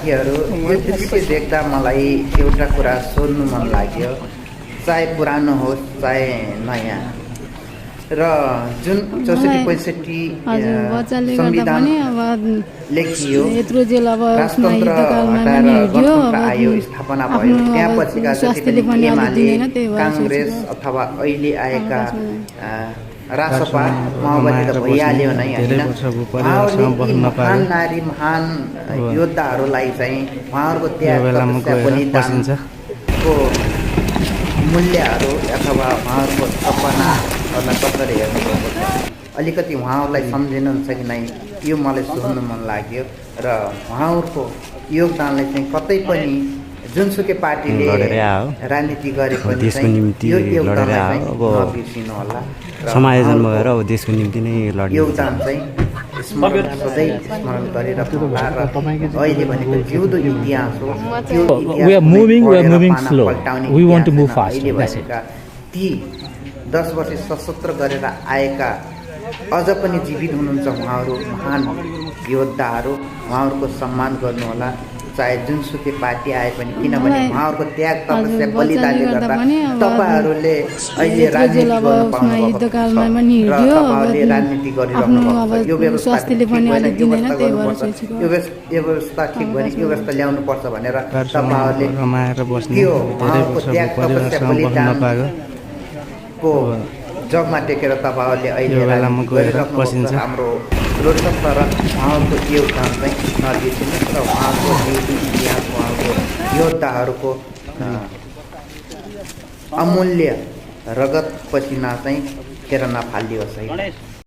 साथीहरू यो दृश्य देख्दा मलाई एउटा कुरा सोध्नु मन लाग्यो, चाहे पुरानो होस् चाहे नयाँ, र जुन 64-65 संविधान लेखियो, राजतन्त्र हटाएर गणतन्त्र आयो, स्थापना भयो, त्यहाँपछिका जति पनि एमाले, काङ्ग्रेस अथवा अहिले आएका रासपा माओवादी त भइहाल्यो नै होइन। उहाँहरूले महान नारी महान योद्धाहरूलाई चाहिँ उहाँहरूको त्याग तपस्या बलिदानको मूल्यहरू अथवा उहाँहरूको सपनाहरूलाई कसरी हेर्नुभएको छ, अलिकति उहाँहरूलाई सम्झिनुहुन्छ कि नै, यो मलाई सोध्नु मन लाग्यो। र उहाँहरूको योगदानलाई चाहिँ कतै पनि जुनसुकै पार्टीले राजनीति गरे पनि यो योगदानलाई नबिर्सिनु होला। समायोजनमा गएर अब देशको निम्ति नै लड्ने योगदान चाहिँ सधैँ स्मरण गरिरहनु होला। र अहिले भनेको जिउँदो इतिहास हो, त्यो इतिहासका ती 10 वर्ष सशस्त्र गरेर आएका अझ पनि जीवित हुनुहुन्छ उहाँहरू, महान योद्धाहरू, उहाँहरूको सम्मान गर्नुहोला, चाहे जुनसुकै पार्टी आए पनि, किनभने उहाँहरूको त्याग तपस्या बलिदानले गर्दा तपाईँहरूले अहिले राजनीति गर्न पाउनुभएको छ र तपाईँहरूले राजनीति गरिरहनु भएको छ। यो व्यवस्था ठिक भएन, यो व्यवस्था ल्याउनु पर्छ भनेर तपाईँहरूले त्यो उहाँहरूको त्याग तपस्या बलिदानको जगमा टेकेर तपाईँहरूले अहिले हाम्रो लोकतन्त्र र उहाँहरूको योगदान चाहिँ नबिर्सिनुहोस् र उहाँको इतिहास उहाँको योद्धाहरूको अमूल्य रगत पसिना चाहिँ खेर नफालियोस् है।